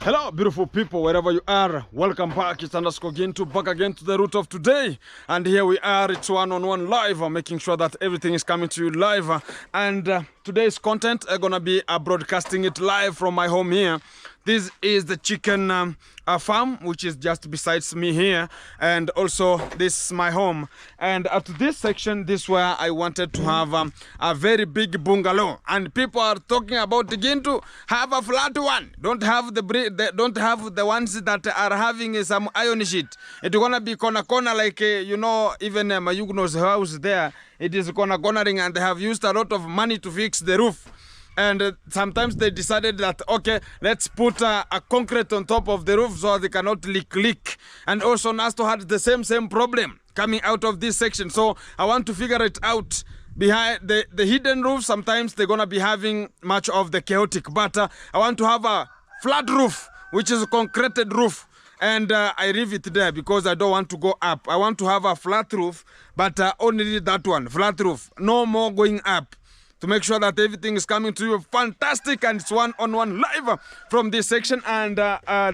Hello, beautiful people, wherever you are. Welcome back. It's underscore Gintu, back again to the root of today. And here we are. It's one-on-one live, making sure that everything is coming to you live. And today's content, I'm gonna be broadcasting it live from my home here. This is the chicken farm, which is just besides me here, and also this is my home. And at this section, this is where I wanted to have a very big bungalow. And people are talking about again to have a flat one. Don't have the ones that are having some iron sheet. It's gonna be corner like you know, even Mayugno's house there. It is cornering, and they have used a lot of money to fix the roof. And sometimes they decided that, okay, let's put a concrete on top of the roof so they cannot leak. And also Nasto had the same problem coming out of this section. So I want to figure it out. Behind the hidden roof, sometimes they're going to be having much of the chaotic. But I want to have a flat roof, which is a concreted roof. And I leave it there because I don't want to go up. I want to have a flat roof, but only that one, flat roof. No more going up. To make sure that everything is coming to you fantastic, and it's one-on-one live from this section. And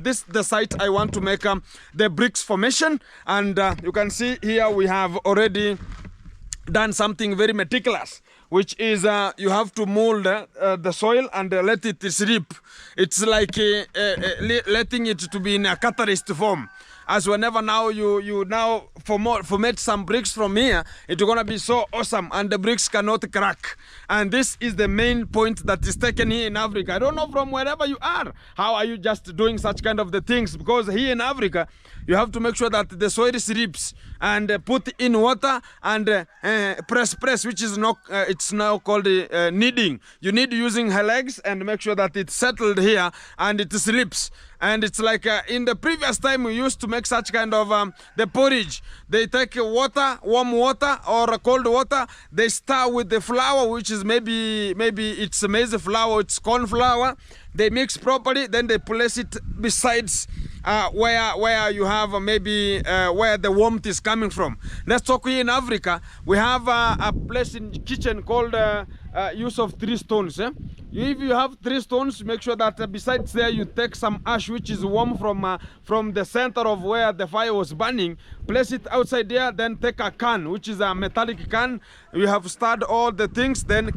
this the site I want to make the bricks formation. And you can see here we have already done something very meticulous, which is you have to mold the soil and let it slip. It's like letting it to be in a catalyst form. As whenever now you now formate some bricks from here, it's gonna be so awesome, and the bricks cannot crack. And this is the main point that is taken here in Africa. I don't know from wherever you are, how are you just doing such kind of the things? Because here in Africa, you have to make sure that the soil slips and put in water and press, which is not it's now called kneading. You need using her legs and make sure that it's settled here and it slips. And it's like in the previous time we used to make such kind of the porridge. They take water, warm water or cold water. They stir with the flour, which is maybe it's maize flour, it's corn flour. They mix properly, then they place it besides where you have maybe where the warmth is coming from. Let's talk here in Africa. We have a place in the kitchen called use of 3 stones. If you have 3 stones, make sure that besides there you take some ash, which is warm from the center of where the fire was burning. Place it outside there, then take a can, which is a metallic can. You have stirred all the things, then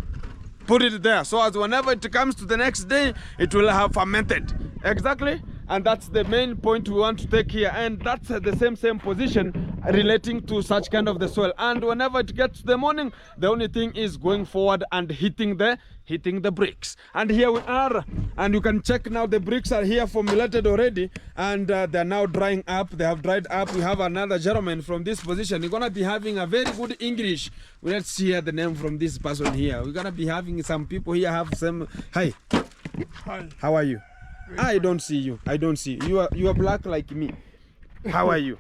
put it there, so as whenever it comes to the next day, it will have fermented. Exactly. And that's the main point we want to take here. And that's the same position relating to such kind of the soil. And whenever it gets to the morning, the only thing is going forward and hitting the bricks. And here we are, and you can check now the bricks are here formulated already, and they're now drying up. They have dried up. We have another gentleman from this position. You're gonna be having a very good English. Let's hear the name from this person here. We're gonna be having some people here have some. Hi. Hi. How are you? I don't see you. I don't see you. You are black like me. How are you?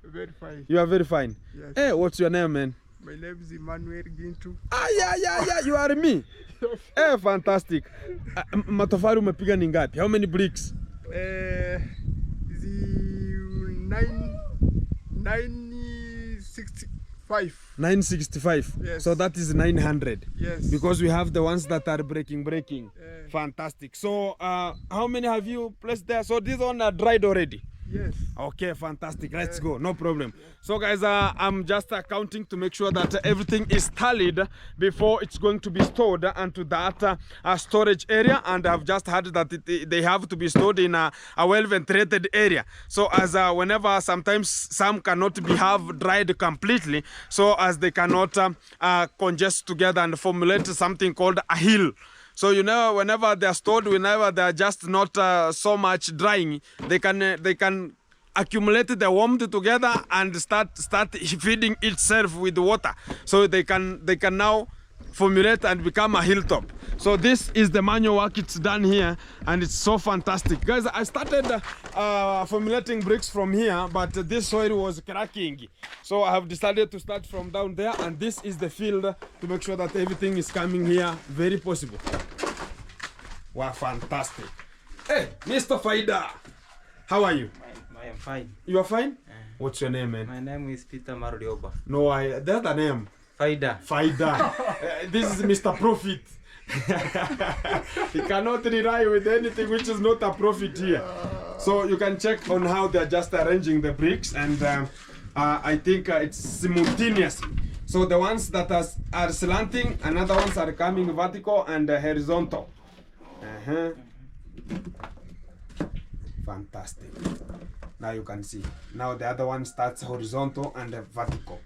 Very fine. You are very fine. Yes. Hey, what's your name, man? My name is Emmanuel Gintu. Yeah. You are me. Hey, fantastic. Matofari umepiga ni ngapi? How many bricks? The 965. 965. Yes. So that is 900. Yes. Because we have the ones that are breaking. Fantastic. So how many have you placed there? So these one are dried already. Yes. Okay, fantastic. Let's go. No problem. So guys, I'm just counting to make sure that everything is tallied before it's going to be stored into that storage area. And I've just heard that they have to be stored in a well-ventilated area. So as whenever sometimes some cannot be dried completely, so as they cannot congest together and formulate something called a hill. So you know, whenever they are stored, whenever they are just not so much drying, they can accumulate the warmth together and start feeding itself with water. So they can now formulate and become a hilltop. So this is the manual work it's done here, and it's so fantastic. Guys, I started formulating bricks from here, but this soil was cracking. So I have decided to start from down there, and this is the field to make sure that everything is coming here very possible. Wow, fantastic. Hey, Mr. Faida, how are you? I am fine. You are fine? What's your name, man? My name is Peter Marlioba. No, the other name. Faida. Faida. This is Mr. Profit. He cannot rely with anything which is not a profit here. So you can check on how they're just arranging the bricks, and I think it's simultaneous. So the ones that are slanting, another ones are coming vertical and horizontal. Fantastic. Now you can see. Now the other one starts horizontal and vertical.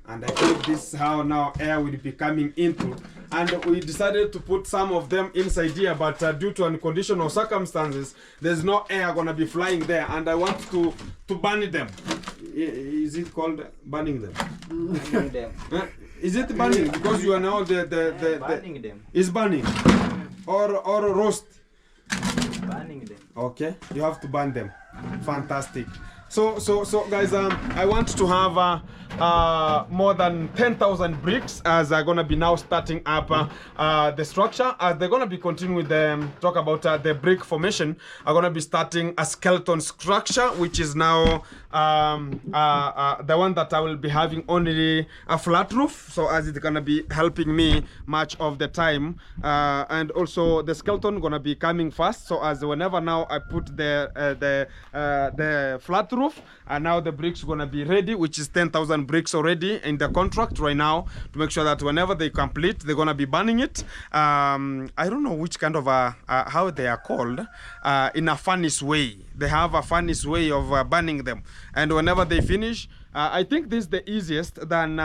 And I think this is how now air will be coming into. And we decided to put some of them inside here, but due to unconditional circumstances, there's no air gonna be flying there. And I want to burn them. Is it called burning them? Burning them. Is it burning? Because you are now Burning them. Is burning or roast? Burning them. Okay, you have to burn them. Fantastic. So guys, I want to have more than 10,000 bricks as are gonna be now starting up the structure. As they're gonna be continuing with the talk about the brick formation, are gonna be starting a skeleton structure, which is now the one that I will be having only a flat roof. So as it's gonna be helping me much of the time, and also the skeleton gonna be coming fast. So as whenever now I put the flat roof, and now the bricks gonna be ready, which is 10,000 bricks already in the contract right now, to make sure that whenever they complete, they're gonna be burning it. I don't know which kind of how they are called, in a furnace way. They have a furnace way of burning them, and whenever they finish, I think this is the easiest. Than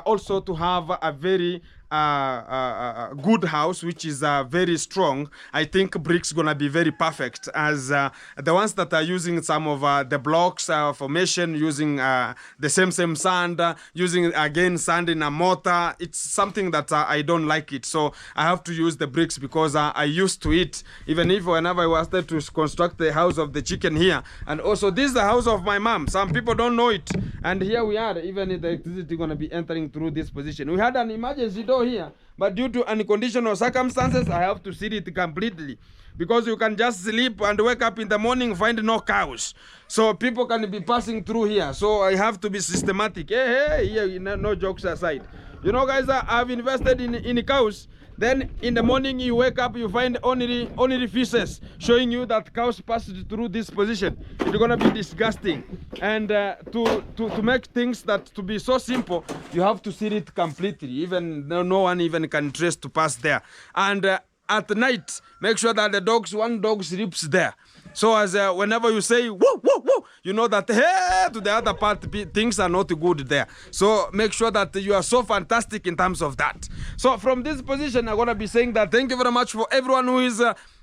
also to have a very good house which is very strong. I think bricks gonna be very perfect, as the ones that are using some of the blocks formation, using the same sand, using again sand in a mortar. It's something that I don't like it, so I have to use the bricks because I used to it, even if whenever I wanted to construct the house of the chicken here. And also this is the house of my mom. Some people don't know it, and here we are. Even if the electricity gonna be entering through this position, we had an emergency door here, but due to unconditional circumstances, I have to seal it completely, because you can just sleep and wake up in the morning, find no cows, so people can be passing through here. So I have to be systematic. Hey, no jokes aside, you know guys, I've invested in cows. Then in the morning you wake up, you find only feces, showing you that cows passed through this position. It's gonna be disgusting. And to make things that to be so simple, you have to seal it completely. Even no one even can trace to pass there. And at night, make sure that one dog sleeps there. So as whenever you say woo woo woo, you know that hey, to the other part things are not good there. So make sure that you are so fantastic in terms of that. So from this position, I'm gonna be saying that thank you very much for everyone who is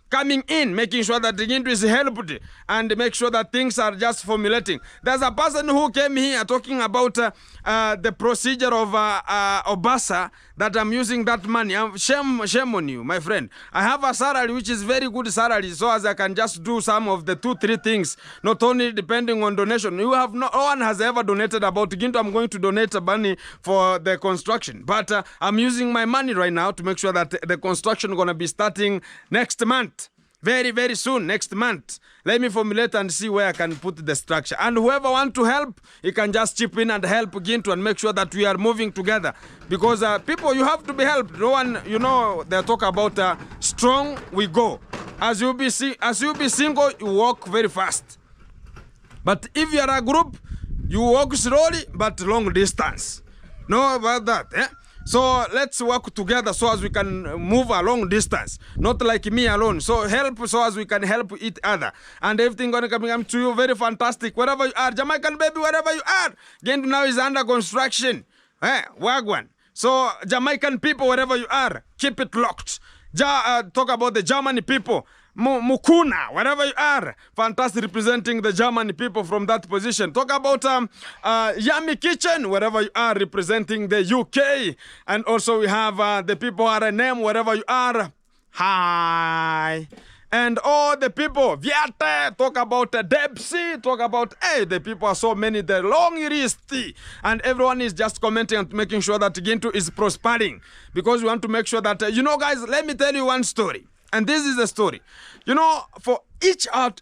coming in, making sure that the industry is helped, and make sure that things are just formulating. There's a person who came here talking about the procedure of Obasa, that I'm using that money. Shame on you, my friend. I have a salary which is very good salary, so as I can just do some of the 2-3 things, not only depending on donation. No one has ever donated about Ginto. I'm going to donate money for the construction, but I'm using my money right now to make sure that the construction is going to be starting next month. Very, very soon, next month. Let me formulate and see where I can put the structure. And whoever wants to help, you can just chip in and help Ginto and make sure that we are moving together. Because people, you have to be helped. No one, you know, they talk about strong, we go. As you be single, you walk very fast. But if you are a group, you walk slowly, but long distance. Know about that, eh? So let's work together so as we can move a long distance, not like me alone. So help so as we can help each other. And everything gonna come to you very fantastic. Wherever you are, Jamaican baby, wherever you are. Ginto now is under construction. Wagwan. So Jamaican people, wherever you are, keep it locked. Talk about the German people. Mukuna, wherever you are, fantastic, representing the German people from that position. Talk about Yummy Kitchen, wherever you are, representing the UK. And also we have the people RNM, wherever you are. Hi. And all the people, Viate, talk about Debsy, talk about, hey, the people are so many, the long list. And everyone is just commenting and making sure that Ginto is prospering. Because we want to make sure that, you know, guys, let me tell you one story. And this is the story. You know, for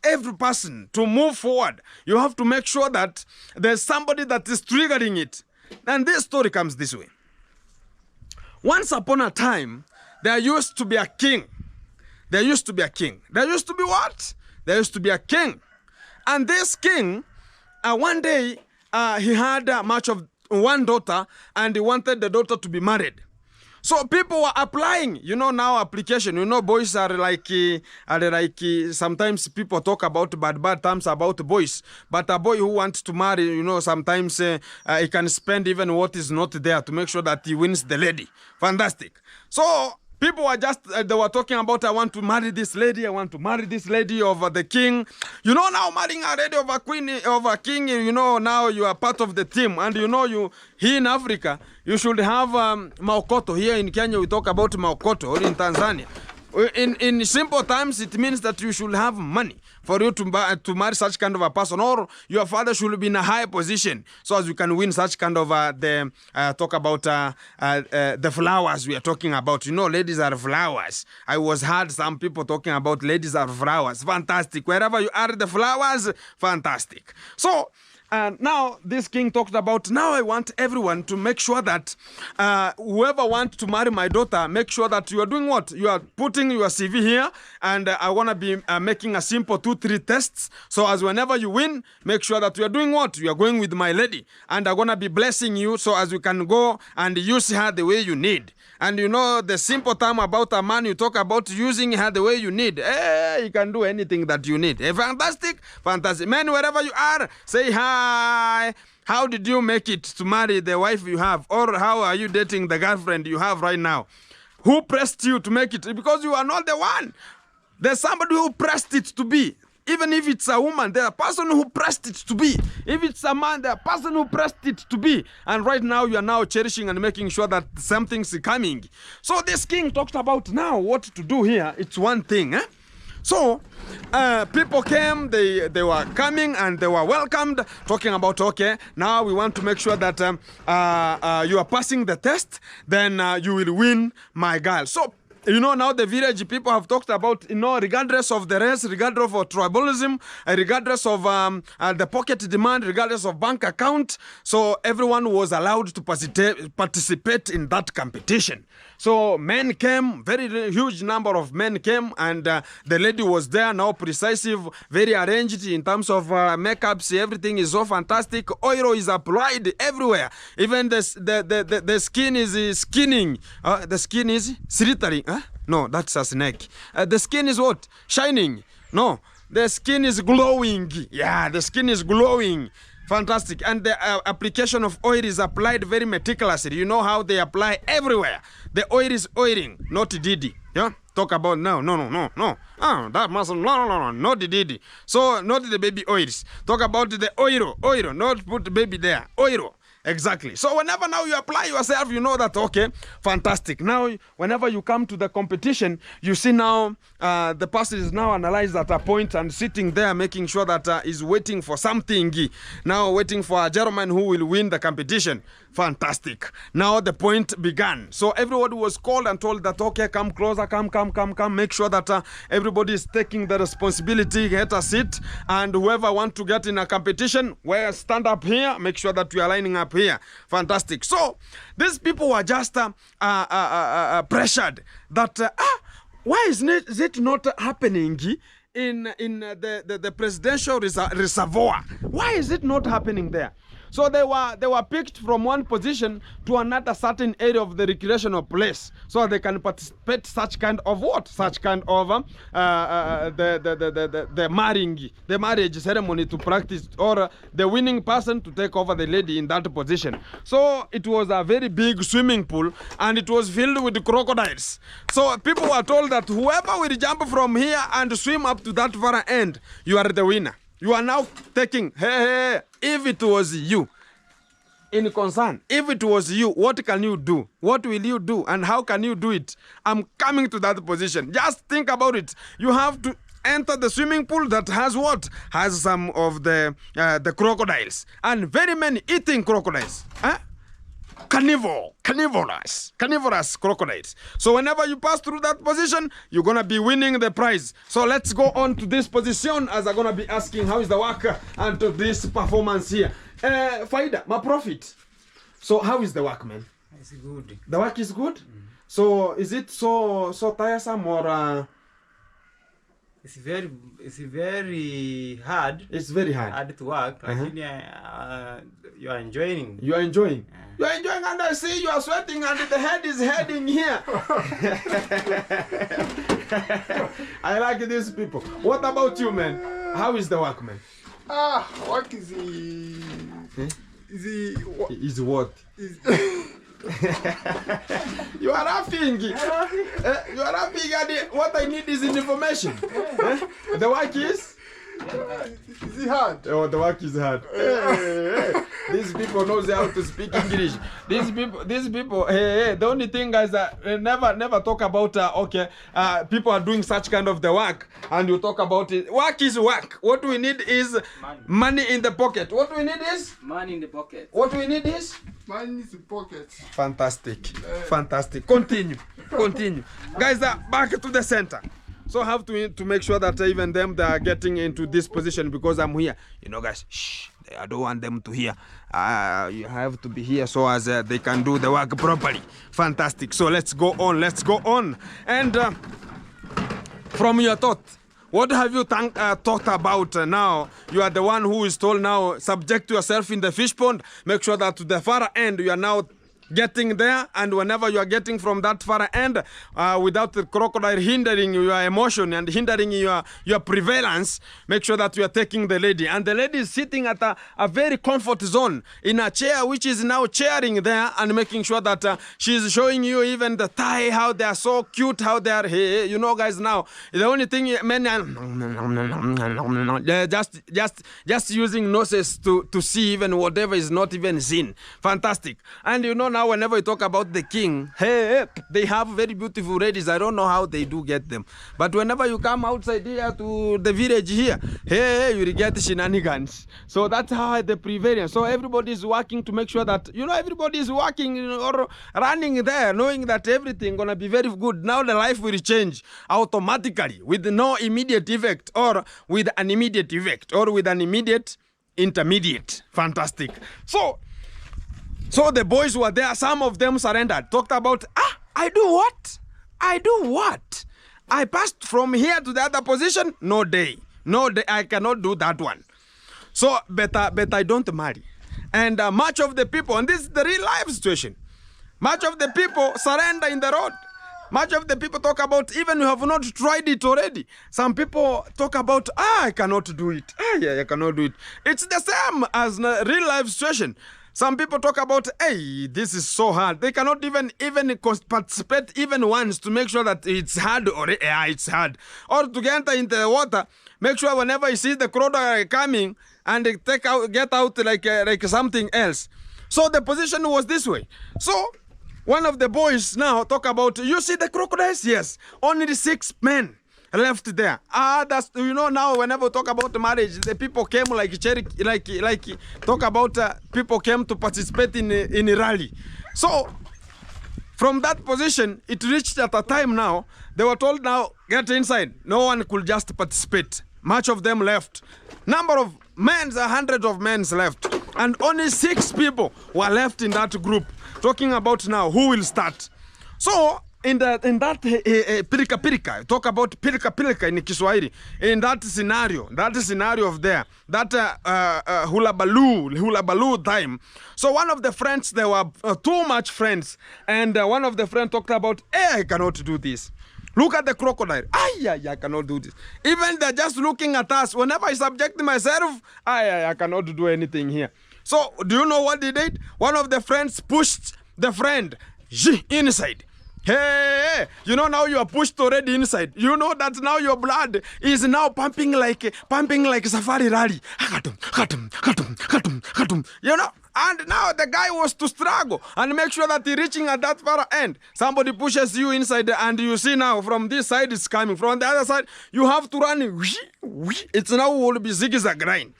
every person to move forward, you have to make sure that there's somebody that is triggering it. And this story comes this way. Once upon a time, there used to be a king. There used to be a king. There used to be what? There used to be a king. And this king, one day, he had much of one daughter, and he wanted the daughter to be married. So people were applying, you know, now application. You know, boys are like sometimes people talk about bad terms about boys. But a boy who wants to marry, you know, sometimes he can spend even what is not there to make sure that he wins the lady. Fantastic. So people were just, they were talking about, I want to marry this lady, I want to marry this lady over the king. You know, now marrying a lady over queen, over king, you know, now you are part of the team. And you know, here in Africa, you should have Maukoto. Here in Kenya, we talk about Maukoto, or in Tanzania. In simple terms, it means that you should have money for you to marry such kind of a person, or your father should be in a high position so as you can win such kind of talk about the flowers we are talking about. You know, ladies are flowers. I was heard some people talking about ladies are flowers. Fantastic. Wherever you are, the flowers, fantastic. So now this king talked about, now I want everyone to make sure that whoever wants to marry my daughter, make sure that you are doing what? You are putting your CV here, and I want to be making a simple 2-3 tests. So as whenever you win, make sure that you are doing what? You are going with my lady, and I'm going to be blessing you so as you can go and use her the way you need. And you know, the simple term about a man, you talk about using her the way you need. You can do anything that you need. Fantastic, fantastic. Men, wherever you are, say hi. How did you make it to marry the wife you have? Or how are you dating the girlfriend you have right now? Who pressed you to make it? Because you are not the one. There's somebody who pressed it to be. Even if it's a woman, there's a person who pressed it to be. If it's a man, there's a person who pressed it to be. And right now, you are now cherishing and making sure that something's coming. So this king talked about now what to do here. It's one thing. So people came, they were coming and they were welcomed, talking about, okay, now we want to make sure that you are passing the test, then you will win my girl. So you know, now the village people have talked about, you know, regardless of the race, regardless of tribalism, regardless of the pocket demand, regardless of bank account. So everyone was allowed to participate in that competition. So men came, very huge number of men came, and the lady was there, now precise, very arranged in terms of makeups. Everything is so fantastic. Oil is applied everywhere. Even the skin is skinning. The skin is slithering. No, that's a snake. The skin is what? Shining. No, the skin is glowing. Yeah, the skin is glowing. Fantastic. And the application of oil is applied very meticulously. You know how they apply everywhere. The oil is oiling, not Didi. Yeah? Talk about no. That mustn't, no, not the Didi. So, not the baby oils. Talk about the oil, not put the baby there. Oil. Exactly. So whenever now you apply yourself, you know that, okay, fantastic. Now, whenever you come to the competition, you see now the person is now analyzed at a point and sitting there making sure that he's waiting for something. Now waiting for a gentleman who will win the competition. Fantastic. Now the point began. So everybody was called and told that, okay, come closer, come. Make sure that everybody is taking the responsibility, get a seat. And whoever wants to get in a competition, stand up here, make sure that you are lining up here. Fantastic. So these people were just pressured that why is it not happening in the presidential reservoir? Why is it not happening there? So they were picked from one position to another certain area of the recreational place, so they can participate such kind of what? Such kind of the marriage ceremony to practice, or the winning person to take over the lady in that position. So it was a very big swimming pool, and it was filled with crocodiles. So people were told that whoever will jump from here and swim up to that far end, you are the winner. You are now taking, hey, if it was you, in concern, if it was you, what can you do? What will you do? And how can you do it? I'm coming to that position. Just think about it. You have to enter the swimming pool that has what? Has some of the crocodiles. And very many eating crocodiles. Carnivorous crocodiles. So whenever you pass through that position, you're going to be winning the prize. So let's go on to this position, as I'm going to be asking how is the work and to this performance here. Faida, my profit. So how is the work, man? It's good. The work is good? So is it so tiresome or? It's very hard. It's very hard. Hard to work. Lakini you are enjoying. You are enjoying. You are enjoying, and I see you are sweating, and the head is heading here. I like these people. What about you, man? How is the work, man? Work is Is what? You are laughing. You are laughing, and what I need is information. The work is? Is it hard? Oh, the work is hard. These people knows how to speak English. These people. The only thing, guys, that never talk about. People are doing such kind of the work, and you talk about it. Work is work. What we need is money in the pocket. What we need is Money in the pocket. What we need is Money in the pocket. fantastic. Fantastic. Continue. Guys, back to the center. So I have to make sure that even them, they are getting into this position because I'm here. You know, guys, shh, I don't want them to hear. You have to be here so as they can do the work properly. Fantastic. So let's go on. And from your thought, what have you thought about now? You are the one who is told now, subject yourself in the fish pond. Make sure that to the far end, you are now getting there, and whenever you are getting from that far end, without the crocodile hindering your emotion and hindering your prevalence, make sure that you are taking the lady, and the lady is sitting at a very comfort zone in a chair which is now chairing there, and making sure that she is showing you even the thigh, how they are so cute, how they are, hey, you know, guys, now the only thing men are just using noses to see even whatever is not even seen. Fantastic. And you know, now whenever you talk about the king, hey, they have very beautiful ladies. I don't know how they do get them, but whenever you come outside here to the village here, hey, you get shenanigans. So that's how the prevalence. So everybody is working to make sure that, you know, everybody is working or running there, knowing that everything gonna be very good. Now the life will change automatically with no immediate effect, or with an immediate effect, or with an immediate intermediate. Fantastic. So the boys were there, some of them surrendered, talked about, I do what? I passed from here to the other position? No day, I cannot do that one. So better I don't marry. And much of the people, and this is the real life situation, much of the people surrender in the road. Much of the people talk about, even you have not tried it already. Some people talk about, I cannot do it. I cannot do it. It's the same as the real life situation. Some people talk about, hey, this is so hard. They cannot even participate even once to make sure that it's hard, or it's hard. Or to get into the water, make sure whenever you see the crocodile coming, and they get out like something else. So the position was this way. So one of the boys now talk about, you see the crocodiles? Yes, only 6 men left there. That's, you know, now whenever we talk about marriage, the people came talk about people came to participate in a rally. So from that position, it reached at a time now, they were told now, get inside. No one could just participate. Much of them left. Number of men, hundreds of men left. And only 6 people were left in that group. Talking about now, who will start? So in that pirika, talk about pirika in Kiswahili, in that scenario of there, that hula baloo time. So one of the friends, there were too much friends, and one of the friends talked about, hey, I cannot do this. Look at the crocodile. I cannot do this. Even they're just looking at us. Whenever I subject myself, I cannot do anything here. So do you know what they did? One of the friends pushed the friend inside. Hey, you know, now you are pushed already inside. You know that now your blood is now pumping like safari rally. You know, and now the guy was to struggle and make sure that he reaching at that far end. Somebody pushes you inside, and you see now from this side it's coming. From the other side, you have to run. It's now will be zigzag line.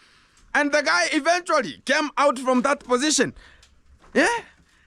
And the guy eventually came out from that position. Yeah.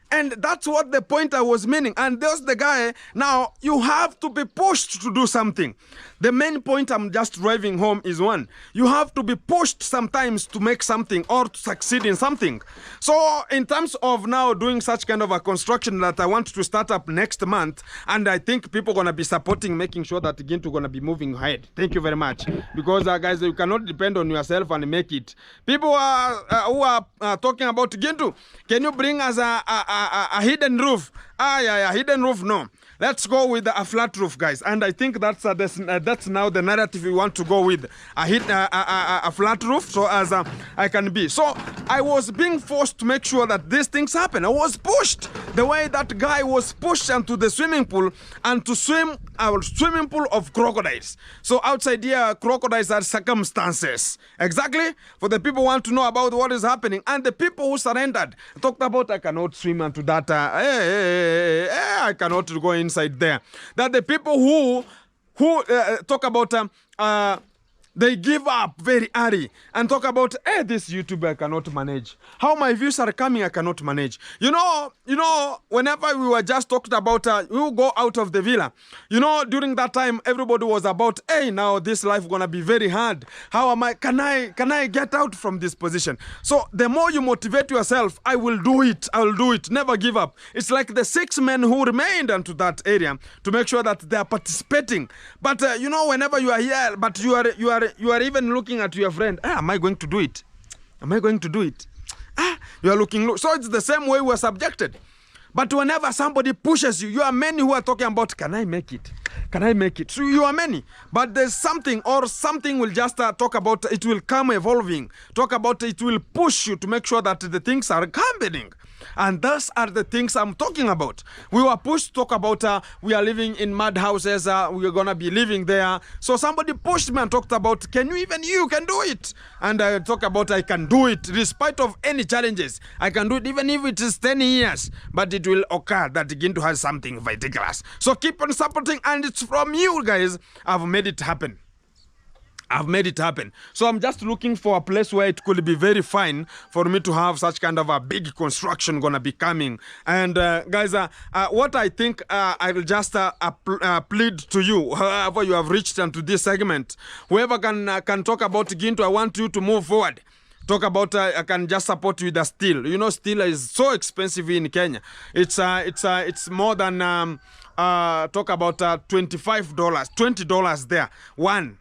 And that's what the pointer was meaning. And there's the guy, now you have to be pushed to do something. The main point I'm just driving home is one. You have to be pushed sometimes to make something or to succeed in something. So in terms of now doing such kind of a construction that I want to start up next month, and I think people are going to be supporting, making sure that Gintu going to be moving ahead. Thank you very much. Because guys, you cannot depend on yourself and make it. People who are talking about Gintu, can you bring us a hidden roof? Yeah, hidden roof, no. Let's go with a flat roof, guys. And I think that's now the narrative we want to go with. A flat roof, so as I can be. So I was being forced to make sure that these things happen. I was pushed the way that guy was pushed into the swimming pool and to swim our swimming pool of crocodiles. So outside here, crocodiles are circumstances. Exactly. For the people who want to know about what is happening. And the people who surrendered talked about, I cannot swim into that. I cannot go inside there. That the people who talk about they give up very early and talk about, hey, this YouTuber I cannot manage. How my views are coming, I cannot manage. You know, whenever we were just talking about, we will go out of the villa. You know, during that time, everybody was about, hey, now this life gonna be very hard. How am I, can I get out from this position? So the more you motivate yourself, I will do it, never give up. It's like the 6 men who remained into that area to make sure that they are participating. But you know, whenever you are here, but you are even looking at your friend. Am I going to do it? Am I going to do it? You are looking. So it's the same way we're subjected. But whenever somebody pushes you, you are many who are talking about, can I make it? Can I make it? So you are many. But there's something, or something will just talk about, it will come evolving. Talk about it will push you to make sure that the things are happening. And those are the things I'm talking about. We were pushed to talk about we are living in mud houses, we are going to be living there. So somebody pushed me and talked about, can you can do it? And I talk about I can do it despite of any challenges. I can do it even if it is 10 years. But it will occur that Gintu has something ridiculous. So keep on supporting, and it's from you guys. I've made it happen. I've made it happen. So I'm just looking for a place where it could be very fine for me to have such kind of a big construction gonna be coming. And guys, what I think I will just plead to you, however you have reached into this segment, whoever can talk about Gintu, I want you to move forward. Talk about I can just support you with the steel. You know, steel is so expensive in Kenya. It's more than talk about $25, $20 there. One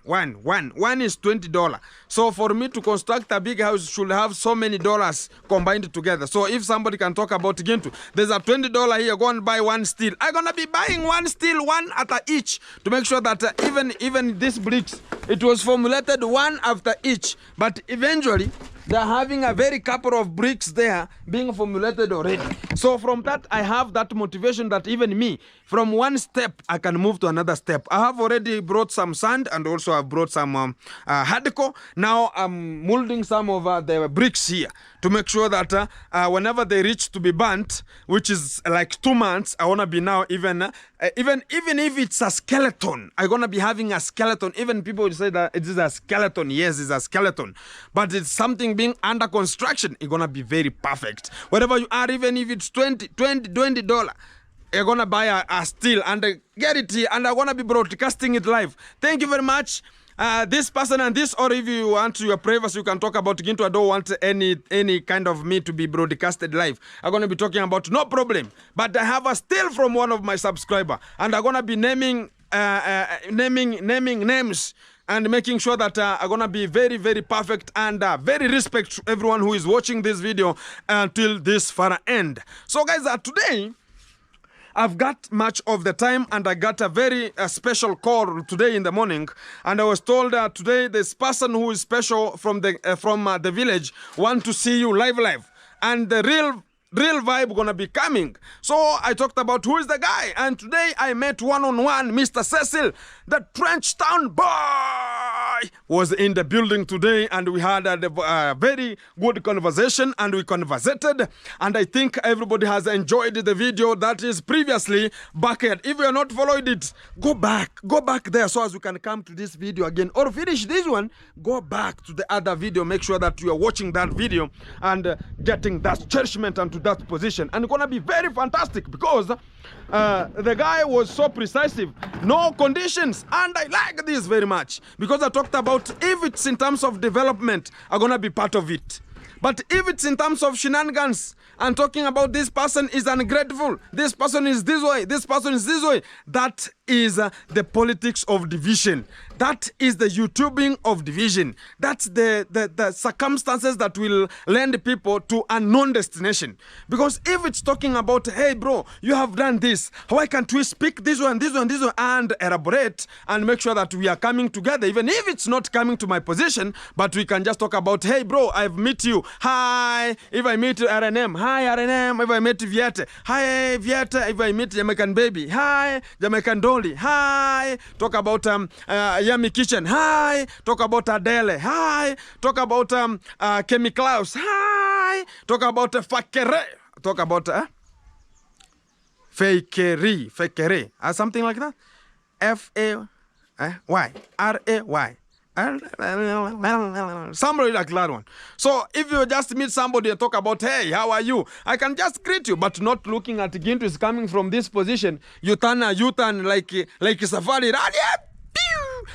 is $20. So for me to construct a big house should have so many dollars combined together. So if somebody can talk about Gintu, there's a $20 here, go and buy one steel. I'm gonna be buying one steel, one after each, to make sure that even these bricks, it was formulated one after each, but eventually they're having a very couple of bricks there being formulated already. So from that, I have that motivation that even me, from one step, I can move to another step. I have already brought some sand, and also I've brought some hardcore. Now I'm molding some of the bricks here to make sure that whenever they reach to be burnt, which is like 2 months, I want to be now even if it's a skeleton, I'm going to be having a skeleton. Even people will say that it is a skeleton. Yes, it's a skeleton. But it's something being under construction. It's going to be very perfect. Wherever you are, even if it's $20, you're going to buy a steel and get it here. And I'm going to be broadcasting it live. Thank you very much. This person and this, or if you want your privacy, you can talk about Gintu. I don't want any kind of me to be broadcasted live. I'm going to be talking about, no problem. But I have a still from one of my subscriber, and I'm going to be naming names and making sure that I'm going to be very, very perfect and very respect to everyone who is watching this video until this far end. So guys, today, I've got much of the time, and I got a very special call today in the morning, and I was told today this person who is special from the village want to see you live, and the real vibe gonna be coming. So I talked about who is the guy, and today I met one-on-one Mr. CECIL, the Trench Town boy was in the building today, and we had a very good conversation, and we conversated, and I think everybody has enjoyed the video that is previously back here. If you are not followed it, go back there so as you can come to this video again, or finish this one, go back to the other video, make sure that you are watching that video and getting that cherishment unto that position. And it's gonna be very fantastic because the guy was so precise, no conditions, and I like this very much because I talked about if it's in terms of development, I'm gonna be part of it. But if it's in terms of shenanigans and talking about this person is ungrateful, this person is this way, this person is this way, that is the politics of division. That is the YouTubing of division. That's the circumstances that will land people to a non-destination. Because if it's talking about, hey bro, you have done this, why can't we speak this one, this one, this one, and elaborate and make sure that we are coming together, even if it's not coming to my position, but we can just talk about, hey bro, I've met you, hi, if I meet RNM, hi RNM, if I meet Viete, hi Viete, if I meet Jamaican Baby, hi, Jamaican Dolly, hi, talk about Yummy Kitchen, hi, talk about Adele, hi, talk about Kemi Klaus, hi, talk about Fakere, talk about Fakere, something like that, F-A-Y, R-A-Y. Somebody like that one. So if you just meet somebody and talk about, hey, how are you? I can just greet you, but not looking at Gintu is coming from this position. You turn like Safari Rally,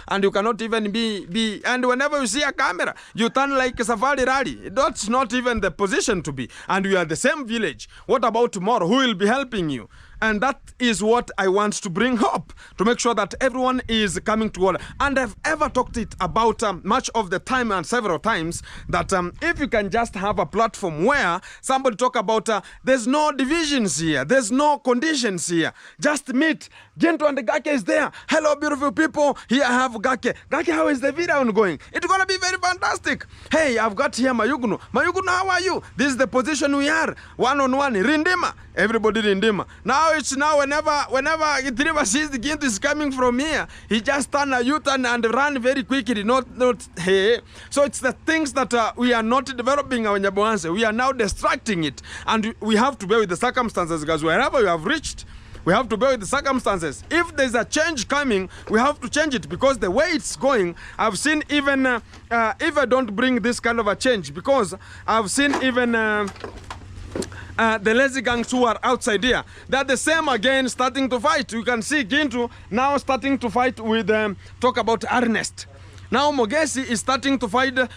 and you cannot even be. And whenever you see a camera, you turn like Safari Rally. That's not even the position to be. And we are the same village. What about tomorrow? Who will be helping you? And that is what I want to bring hope, to make sure that everyone is coming together. And I've ever talked it about much of the time and several times that if you can just have a platform where somebody talk about there's no divisions here, there's no conditions here, just meet. Gento and Gake is there. Hello, beautiful people. Here I have Gake. Gake, how is the video going? It's going to be very fantastic. Hey, I've got here Mayugunu. Mayugunu, how are you? This is the position we are. One-on-one. Rindima. Everybody Rindima. Now it's whenever Itriva sees the Gintu is coming from here, he just turn a U-turn and run very quickly. Not hey. So it's the things that we are not developing our Nyaboanse. We are now distracting it. And we have to bear with the circumstances, because wherever we have reached, we have to bear with the circumstances. If there's a change coming, we have to change it, because the way it's going, I've seen even if I don't bring this kind of a change, because I've seen even the lazy gangs who are outside here, they're the same again, starting to fight. You can see Gintu now starting to fight with talk about Ernest. Now Mogesi is starting to fight with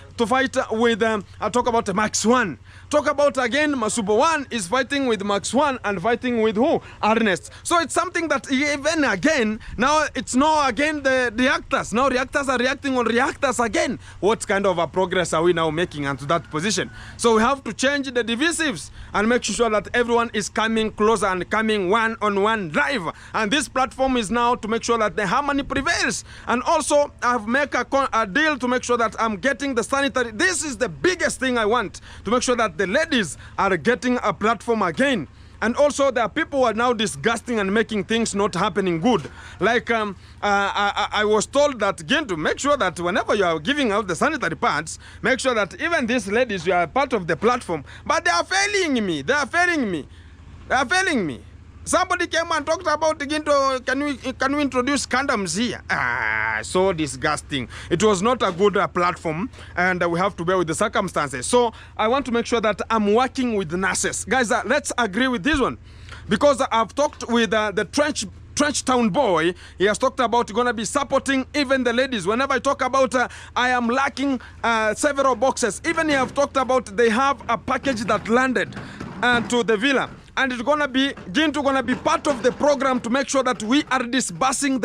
talk about Max 1. Talk about again Masubo 1 is fighting with Max 1 and fighting with who? Ernest. So it's something that even again, now it's no again the reactors. Now reactors are reacting on reactors again. What kind of a progress are we now making into that position? So we have to change the divisives and make sure that everyone is coming closer and coming one-on-one live. And this platform is now to make sure that the harmony prevails. And also I've made a deal to make sure that I'm getting the sanitary. This is the biggest thing I want, to make sure that the ladies are getting a platform again. And also there are people who are now disgusting and making things not happening good. Like I was told that again, to make sure that whenever you are giving out the sanitary pads, make sure that even these ladies, you are part of the platform. But they are failing me. They are failing me. They are failing me. Somebody came and talked about again, can we introduce condoms here? So disgusting. It was not a good platform, and we have to bear with the circumstances. So I want to make sure that I'm working with the nurses. Guys, let's agree with this one, because I've talked with the Trench Town boy. He has talked about going to be supporting even the ladies. Whenever I talk about I am lacking several boxes, even he have talked about they have a package that landed to the villa. And it's gonna be Gintu gonna be part of the program to make sure that we are disbursing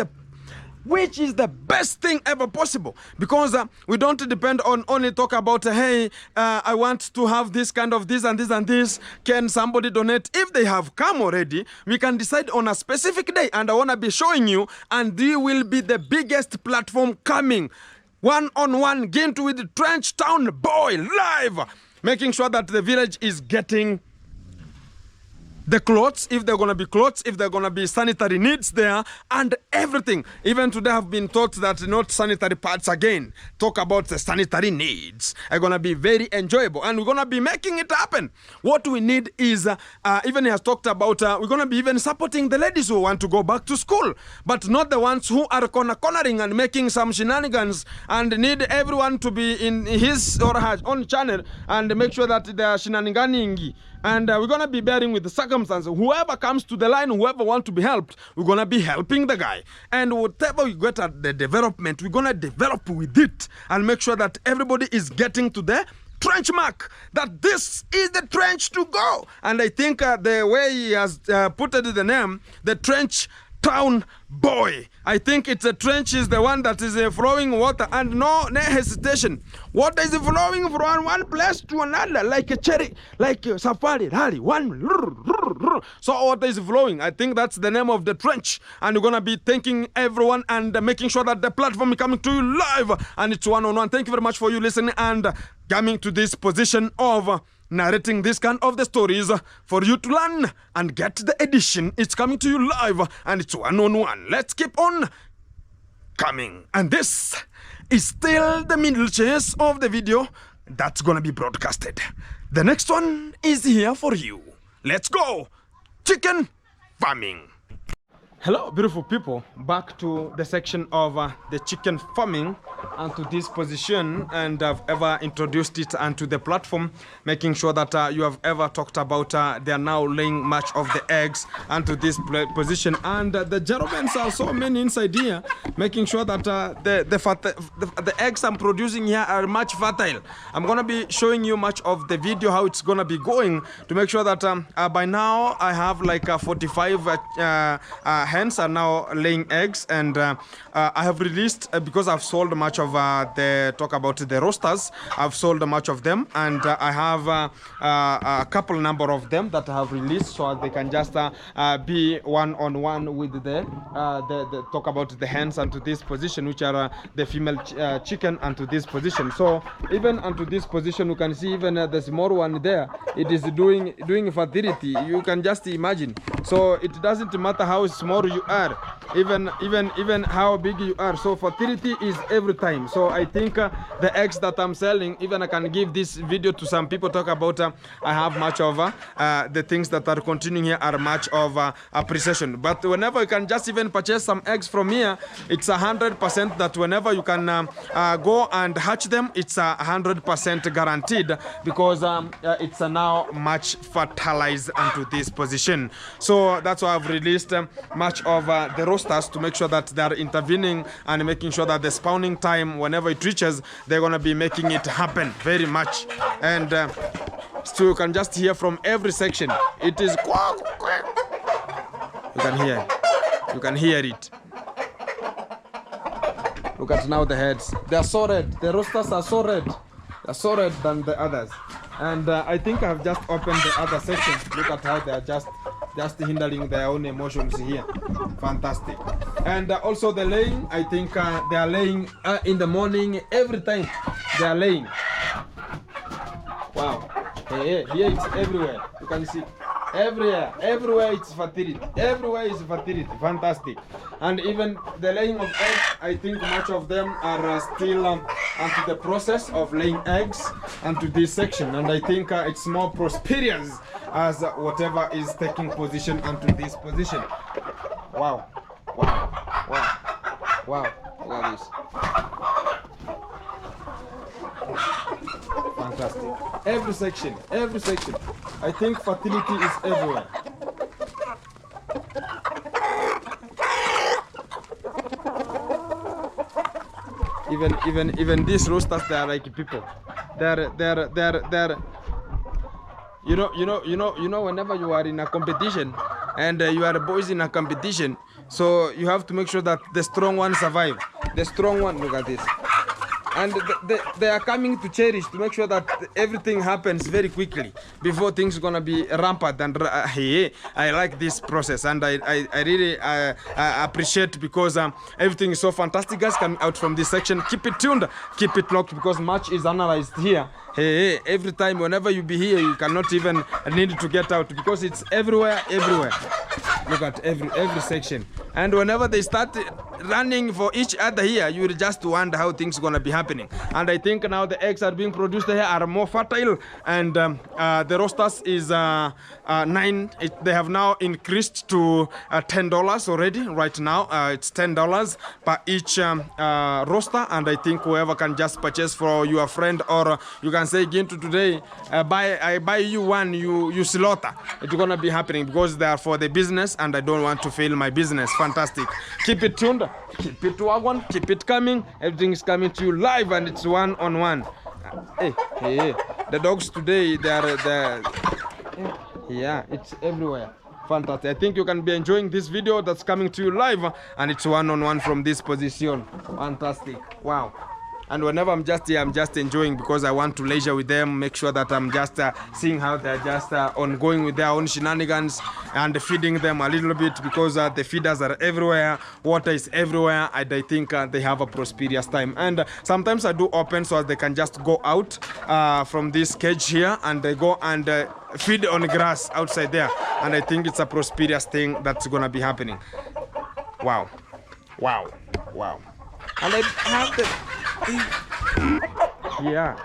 which is the best thing ever possible, because we don't depend on only talk about hey, I want to have this kind of this and this and this. Can somebody donate? If they have come already, we can decide on a specific day, and I want to be showing you, and they will be the biggest platform coming. One-on-one Gintu with the Trench Town boy live, making sure that the village is getting the clothes, if they're going to be clothes, if they're going to be sanitary needs there, and everything. Even today I've been taught that not sanitary pads again. Talk about the sanitary needs are going to be very enjoyable, and we're going to be making it happen. What we need is, even he has talked about, we're going to be even supporting the ladies who want to go back to school, but not the ones who are cornering and making some shenanigans and need everyone to be in his or her own channel and make sure that they are shenaniganing And we're going to be bearing with the circumstances. Whoever comes to the line, whoever wants to be helped, we're going to be helping the guy. And whatever we get at the development, we're going to develop with it and make sure that everybody is getting to the trench mark, that this is the trench to go. And I think the way he has put it the name, the trench town boy. I think it's a trench is the one that is flowing water and no hesitation. Water is flowing from one place to another like a cherry, like a safari rally. So water is flowing. I think that's the name of the trench. And we're gonna be thanking everyone and making sure that the platform is coming to you live and it's one-on-one. Thank you very much for you listening and coming to this position of narrating this kind of the stories for you to learn and get the edition. It's coming to you live and it's one-on-one. Let's keep on coming. And this is still the middle chase of the video that's gonna be broadcasted. The next one is here for you. Let's go. Chicken farming. Hello beautiful people, back to the section of the chicken farming and to this position, and I've ever introduced it onto the platform, making sure that you have ever talked about they are now laying much of the eggs onto this position, and the gentlemen are so many inside here, making sure that the eggs I'm producing here are much fertile. I'm gonna be showing you much of the video how it's gonna be going to make sure that by now I have like 45 hens are now laying eggs, and I have released because I've sold much of the talk about the roosters. I've sold much of them, and I have a couple number of them that I have released so they can just be one-on-one with the talk about the hens onto this position, which are the female chicken onto this position. So even onto this position you can see even the small one there, it is doing fertility. You can just imagine. So it doesn't matter how small you are, even how big you are. So fertility is every time. So I think the eggs that I'm selling, even I can give this video to some people talk about I have much of the things that are continuing here are much of appreciation. But whenever you can just even purchase some eggs from here, it's 100% that whenever you can go and hatch them, it's 100% guaranteed, because it's now much fertilized onto this position. So that's why I've released much of the roosters to make sure that they're intervening and making sure that the spawning time, whenever it reaches, they're going to be making it happen very much. And so you can just hear from every section. It is quack, quack. You can hear it. You can hear it. Look at now the heads. They are so red. The roosters are so red. They're so red than the others. And I think I've just opened the other section. Look at how they are just hindering their own emotions here. Fantastic. And also the laying, I think they are laying in the morning every time they are laying. Wow. Here it's everywhere. You can see everywhere it's fertility. Everywhere is fertility. Fantastic. And even the laying of eggs, I think much of them are still onto the process of laying eggs onto this section. And I think it's more prosperous as whatever is taking position onto this position. Wow. Wow. Wow. Wow. Look at this. Fantastic. Every section. I think fertility is everywhere. Even these roosters, they are like people. They're you know whenever you are in a competition and you are boys in a competition, so you have to make sure that the strong one survive. The strong one, look at this. And they are coming to cherish to make sure that everything happens very quickly before things are gonna be rampant. And I like this process, and I really appreciate, because everything is so fantastic. Guys, coming out from this section, keep it tuned, keep it locked, because much is analyzed here. Every time, whenever you be here, you cannot even need to get out, because it's everywhere. Look at every section. And whenever they start running for each other here, you will just wonder how things are gonna be happening. And I think now the eggs are being produced here are more fertile, and the roasters is 9. They have now increased to $10 already. Right now, it's $10 per each roaster, and I think whoever can just purchase for your friend, or you can say, Gintu, today I buy you one, you slaughter. It's gonna be happening because they are for the business, and I don't want to fail my business. Fantastic. Keep it tuned, keep it wagon, keep it coming. Everything is coming to you live, and it's one-on-one. Hey, the dogs today, yeah, it's everywhere. Fantastic. I think you can be enjoying this video that's coming to you live, and it's one-on-one from this position. Fantastic. Wow. And whenever I'm just here, I'm just enjoying, because I want to leisure with them, make sure that I'm just seeing how they're just ongoing with their own shenanigans, and feeding them a little bit, because the feeders are everywhere, water is everywhere, and I think they have a prosperous time. And sometimes I do open so they can just go out from this cage here, and they go and feed on grass outside there. And I think it's a prosperous thing that's gonna be happening. Wow. Wow. Wow. And I have the... Yeah.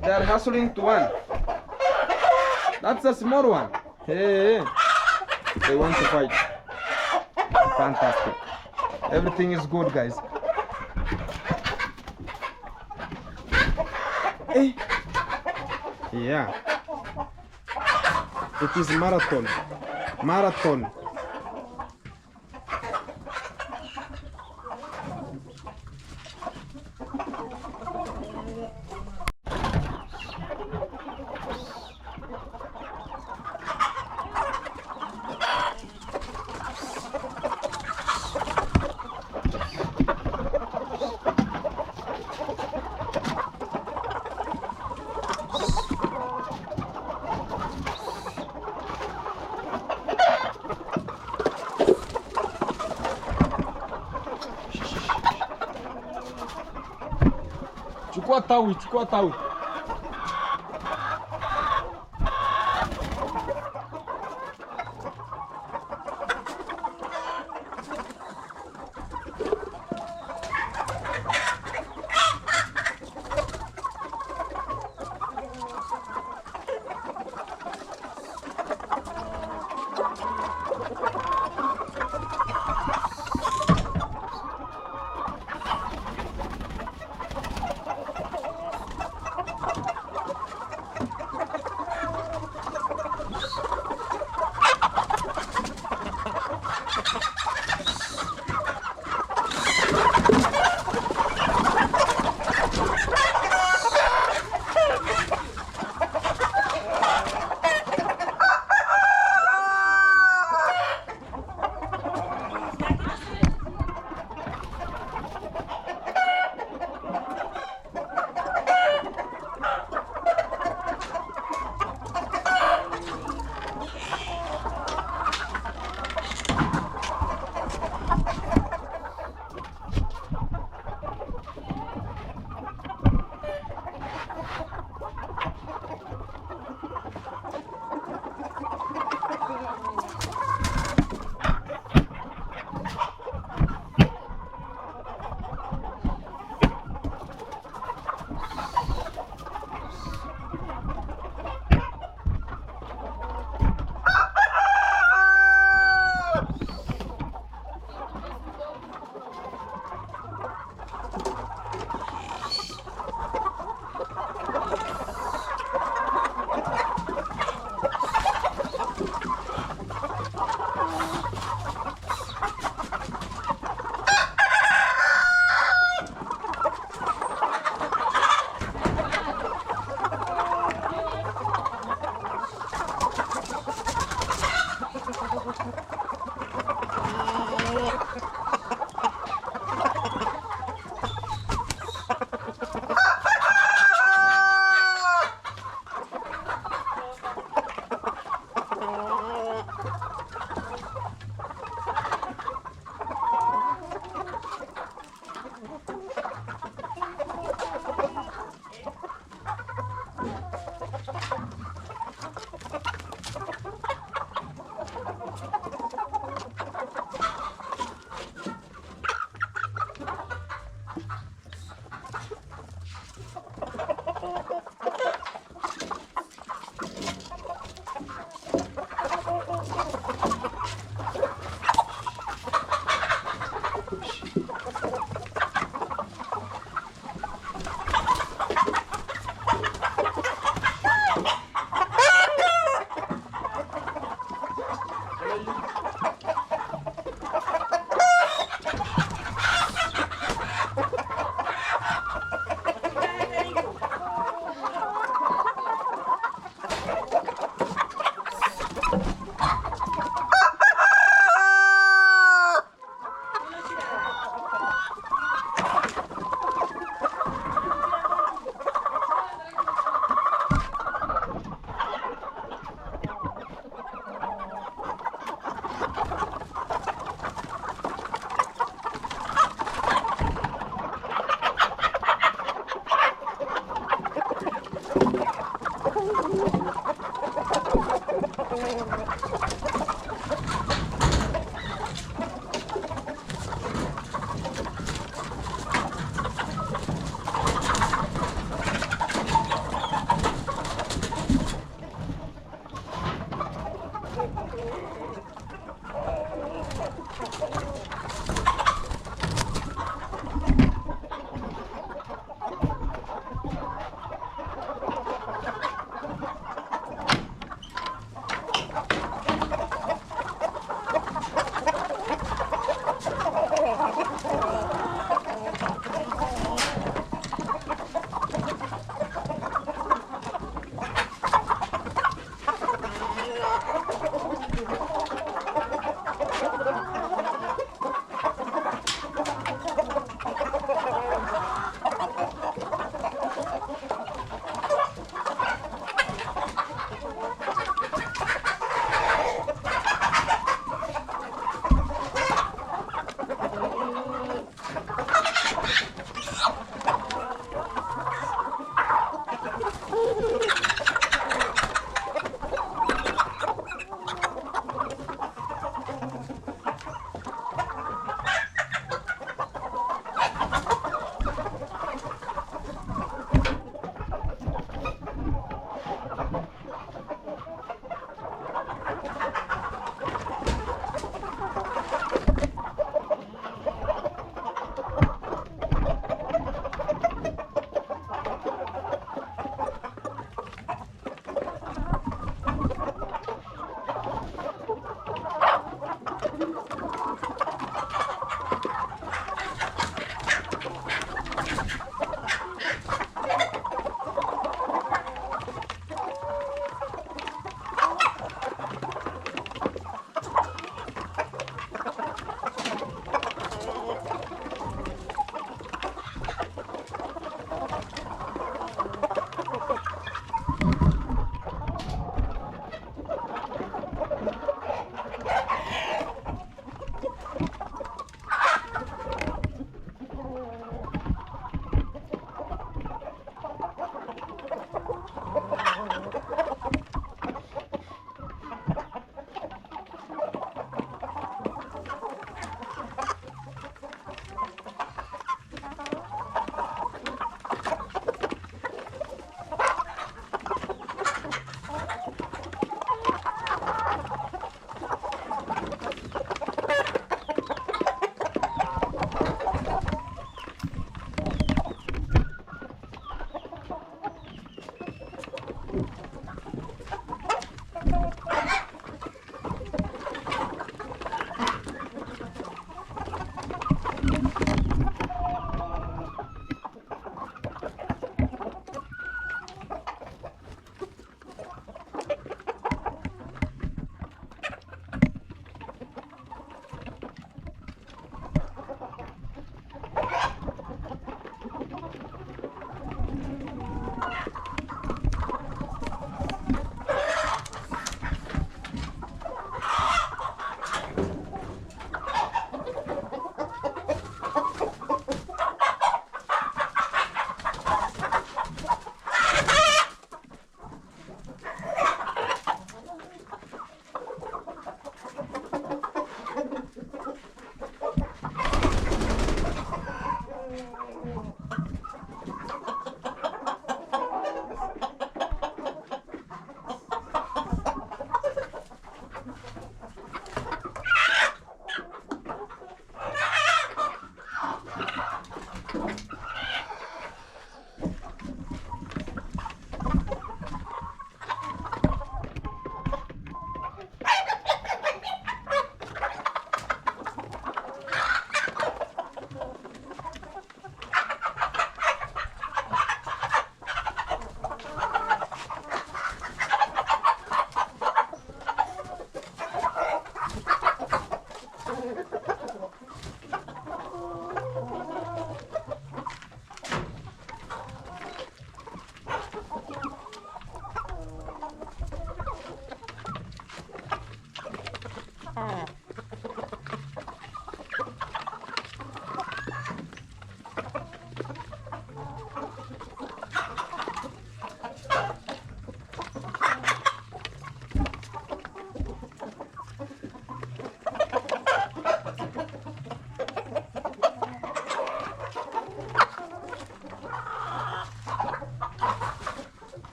They're hustling to one. That's a small one. Hey. They want to fight. Fantastic. Everything is good, guys. Yeah. It is marathon. Marathon. Chukua tawi, chukua tawi.